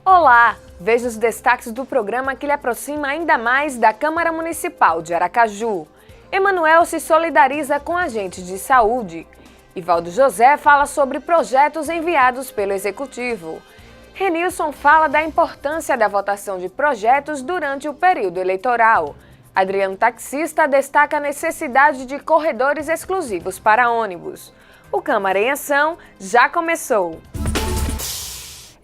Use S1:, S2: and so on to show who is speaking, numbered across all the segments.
S1: Olá! Veja os destaques do programa que lhe aproxima ainda mais da Câmara Municipal de Aracaju. Emanuel se solidariza com agentes de saúde. Ivaldo José fala sobre projetos enviados pelo Executivo. Renilson fala da importância da votação de projetos durante o período eleitoral. Adriano Taxista destaca a necessidade de corredores exclusivos para ônibus. O Câmara em Ação já começou.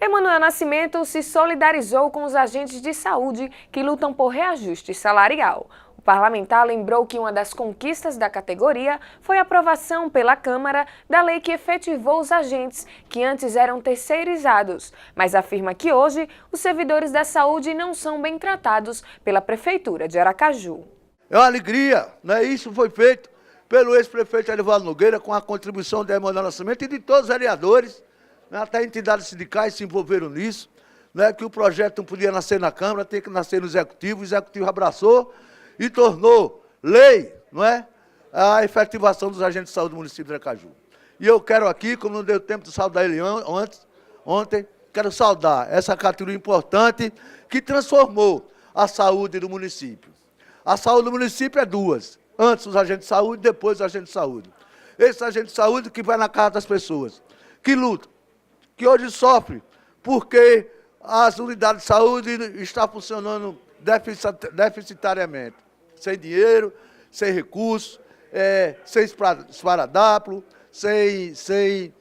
S1: Emanuel Nascimento se solidarizou com os agentes de saúde que lutam por reajuste salarial. O parlamentar lembrou que uma das conquistas da categoria foi a aprovação pela Câmara da lei que efetivou os agentes que antes eram terceirizados, mas afirma que hoje os servidores da saúde não são bem tratados pela Prefeitura de Aracaju.
S2: É uma alegria, né? Isso foi feito pelo ex-prefeito Elivaldo Nogueira com a contribuição de Emanuel Nascimento e de todos os vereadores. Até entidades sindicais se envolveram nisso, né, que o projeto não podia nascer na Câmara, tem que nascer no Executivo, o Executivo abraçou e tornou lei, não é, a efetivação dos agentes de saúde do município de Aracaju. E eu quero aqui, como não deu tempo de saudar ele ontem, quero saudar essa categoria importante que transformou a saúde do município. A saúde do município é duas, antes os agentes de saúde, depois os agentes de saúde. Esse agente de saúde que vai na casa das pessoas, que luta, que hoje sofre porque as unidades de saúde estão funcionando deficitariamente, sem dinheiro, sem recursos, sem esparadrapo, sem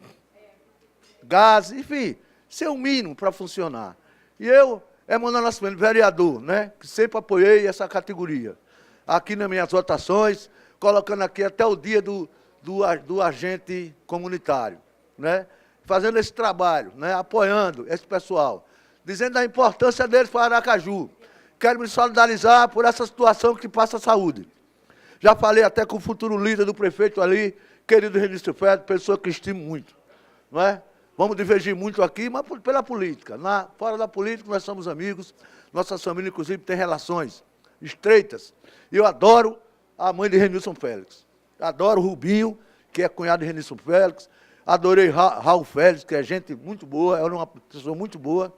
S2: gás, enfim, sem o mínimo para funcionar. E eu, Emanuel Nascimento, vereador, né, que sempre apoiei essa categoria, aqui nas minhas votações, colocando aqui até o dia do agente comunitário, né, fazendo esse trabalho, né, apoiando esse pessoal, dizendo a importância deles para Aracaju. Quero me solidarizar por essa situação que passa a saúde. Já falei até com o futuro líder do prefeito ali, querido Renilson Félix, pessoa que estimo muito. Não é? Vamos divergir muito aqui, mas pela política. Fora da política, nós somos amigos, nossas famílias, inclusive, têm relações estreitas. E eu adoro a mãe de Renilson Félix. Adoro o Rubinho, que é cunhado de Renilson Félix. Adorei Raul Félix, que é gente muito boa, era uma pessoa muito boa.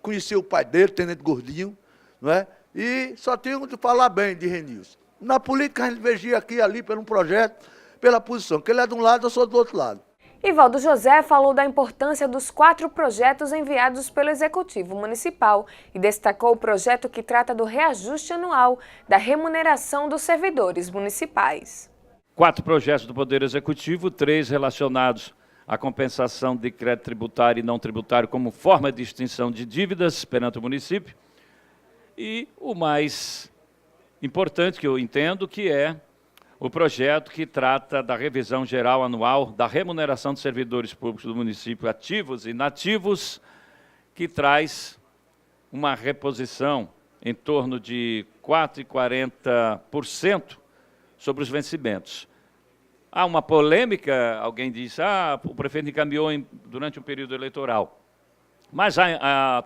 S2: Conheci o pai dele, Tenente Gordinho, não é? E só tenho de falar bem de Renilson. Na política, a gente divergia aqui e ali por um projeto, pela posição, que ele é de um lado, eu sou do outro lado.
S1: Ivaldo José falou da importância dos 4 projetos enviados pelo Executivo Municipal e destacou o projeto que trata do reajuste anual da remuneração dos servidores municipais.
S3: 4 projetos do Poder Executivo, 3 relacionados à compensação de crédito tributário e não tributário como forma de extinção de dívidas perante o município. E o mais importante que eu entendo que é o projeto que trata da revisão geral anual da remuneração de servidores públicos do município ativos e inativos, que traz uma reposição em torno de 4,40% sobre os vencimentos. Há uma polêmica, alguém diz, o prefeito encaminhou durante um período eleitoral. Mas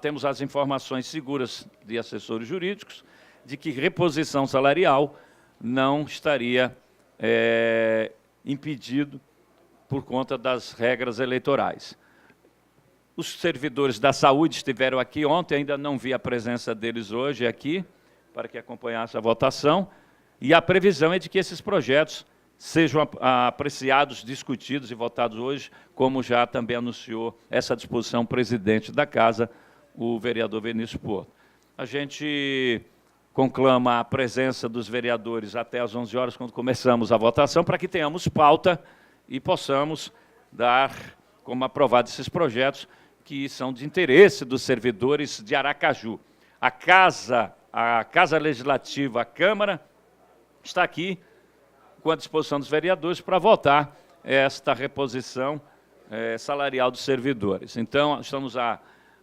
S3: temos as informações seguras de assessores jurídicos de que reposição salarial não estaria impedido por conta das regras eleitorais. Os servidores da saúde estiveram aqui ontem, ainda não vi a presença deles hoje aqui, para que acompanhasse a votação, e a previsão é de que esses projetos sejam apreciados, discutidos e votados hoje, como já também anunciou essa disposição o presidente da Casa, o vereador Vinícius Porto. A gente conclama a presença dos vereadores até às 11 horas, quando começamos a votação, para que tenhamos pauta e possamos dar como aprovados esses projetos que são de interesse dos servidores de Aracaju. A Casa Legislativa, a Câmara, está aqui com a disposição dos vereadores para votar esta reposição salarial dos servidores. Então, estamos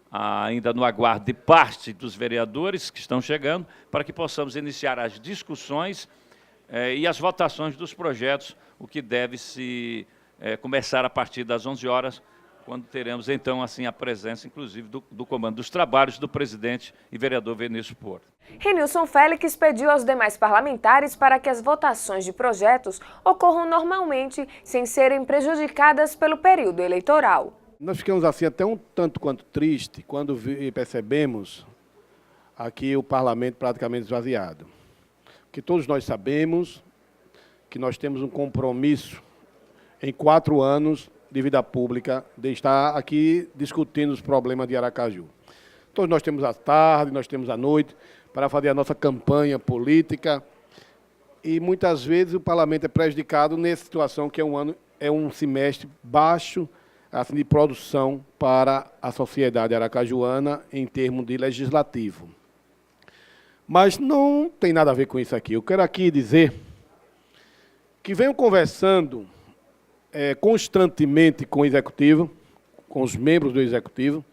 S3: ainda no aguardo de parte dos vereadores que estão chegando, para que possamos iniciar as discussões e as votações dos projetos, o que deve começar a partir das 11 horas, quando teremos, então, assim, a presença, inclusive, do comando dos trabalhos do presidente e vereador Vinícius Porto.
S1: Renilson Félix pediu aos demais parlamentares para que as votações de projetos ocorram normalmente, sem serem prejudicadas pelo período eleitoral.
S4: Nós ficamos assim até um tanto quanto triste quando percebemos aqui o parlamento praticamente esvaziado. Porque todos nós sabemos que nós temos um compromisso em 4 anos de vida pública de estar aqui discutindo os problemas de Aracaju. Todos nós temos a tarde, nós temos a noite para fazer a nossa campanha política e muitas vezes o parlamento é prejudicado nessa situação que é um semestre baixo assim, de produção para a sociedade aracajuana em termos de legislativo. Mas não tem nada a ver com isso aqui. Eu quero aqui dizer que venho conversando constantemente com o Executivo, com os membros do Executivo.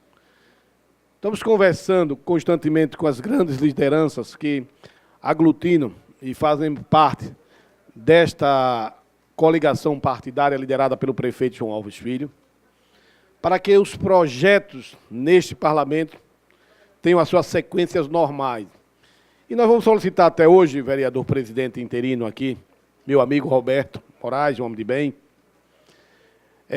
S4: Estamos conversando constantemente com as grandes lideranças que aglutinam e fazem parte desta coligação partidária liderada pelo prefeito João Alves Filho, para que os projetos neste parlamento tenham as suas sequências normais. E nós vamos solicitar até hoje, vereador presidente interino aqui, meu amigo Roberto Moraes, um homem de bem,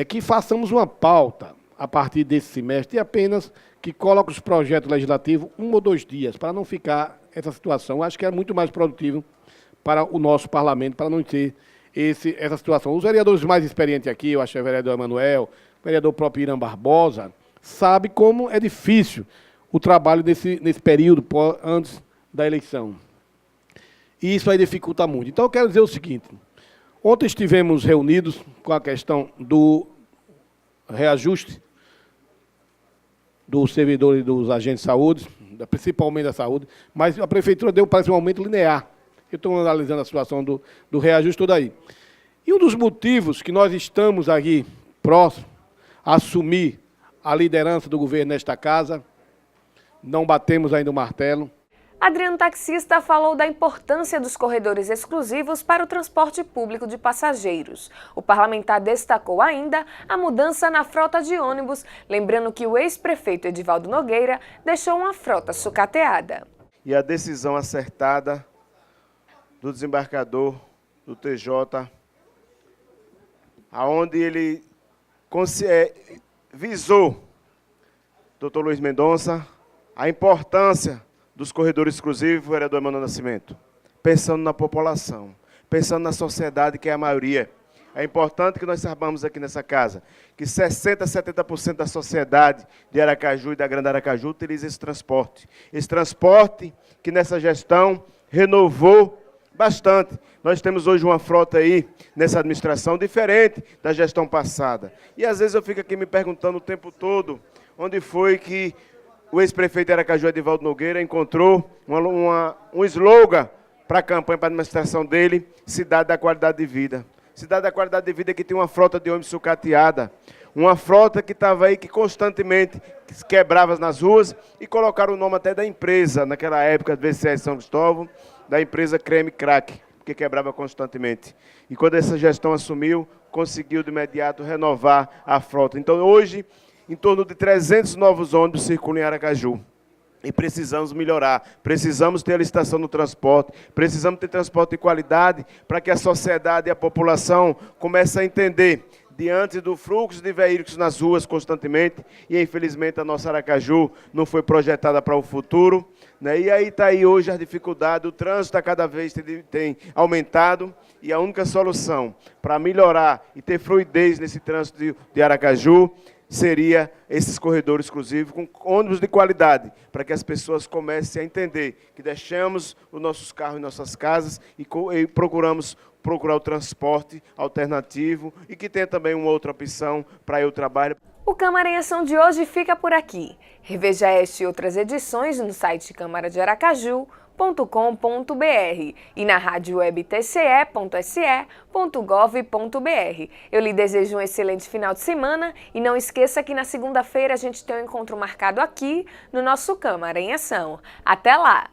S4: que façamos uma pauta a partir desse semestre e apenas que coloque os projetos legislativos 1 ou 2 dias, para não ficar essa situação. Acho que é muito mais produtivo para o nosso parlamento, para não ter essa situação. Os vereadores mais experientes aqui, eu acho que é o vereador Emanuel, o vereador próprio Irã Barbosa, sabe como é difícil o trabalho nesse período antes da eleição. E isso aí dificulta muito. Então, eu quero dizer o seguinte, ontem estivemos reunidos com a questão do reajuste dos servidores e dos agentes de saúde, principalmente da saúde, mas a prefeitura deu, parece, um aumento linear. Eu estou analisando a situação do reajuste todo aí. E um dos motivos que nós estamos aqui próximos a assumir a liderança do governo nesta casa, não batemos ainda o martelo.
S1: Adriano Taxista falou da importância dos corredores exclusivos para o transporte público de passageiros. O parlamentar destacou ainda a mudança na frota de ônibus, lembrando que o ex-prefeito Edivaldo Nogueira deixou uma frota sucateada.
S5: E a decisão acertada do desembargador do TJ, aonde ele visou, doutor Luiz Mendonça, a importância dos corredores exclusivos, vereador Emanuel Nascimento, pensando na população, pensando na sociedade, que é a maioria. É importante que nós saibamos aqui nessa casa que 60% a 70% da sociedade de Aracaju e da Grande Aracaju utiliza esse transporte. Esse transporte que nessa gestão renovou bastante. Nós temos hoje uma frota aí nessa administração diferente da gestão passada. E às vezes eu fico aqui me perguntando o tempo todo onde foi que o ex-prefeito de Aracaju, Edivaldo Nogueira, encontrou um slogan para a campanha, para a administração dele, Cidade da Qualidade de Vida. Cidade da Qualidade de Vida que tem uma frota de ônibus sucateada, uma frota que estava aí, que constantemente quebrava nas ruas, e colocaram o nome até da empresa, naquela época, do VCS São Cristóvão, da empresa Creme Crack, que quebrava constantemente. E quando essa gestão assumiu, conseguiu de imediato renovar a frota. Então hoje, em torno de 300 novos ônibus circulam em Aracaju. E precisamos melhorar, precisamos ter a licitação no transporte, precisamos ter transporte de qualidade para que a sociedade e a população comecem a entender, diante do fluxo de veículos nas ruas constantemente, e infelizmente a nossa Aracaju não foi projetada para o futuro, né? E aí está aí hoje a dificuldade, o trânsito a cada vez tem aumentado, e a única solução para melhorar e ter fluidez nesse trânsito de Aracaju seria esses corredores exclusivos com ônibus de qualidade, para que as pessoas comecem a entender que deixamos os nossos carros em nossas casas e procuramos procurar o transporte alternativo e que tenha também uma outra opção para ir ao trabalho.
S1: O Câmara em Ação de hoje fica por aqui. Reveja esta e outras edições no site câmaradearacaju.com.br e na rádio web tce.se.gov.br. Eu lhe desejo um excelente final de semana e não esqueça que na segunda-feira a gente tem um encontro marcado aqui no nosso Câmara em Ação. Até lá!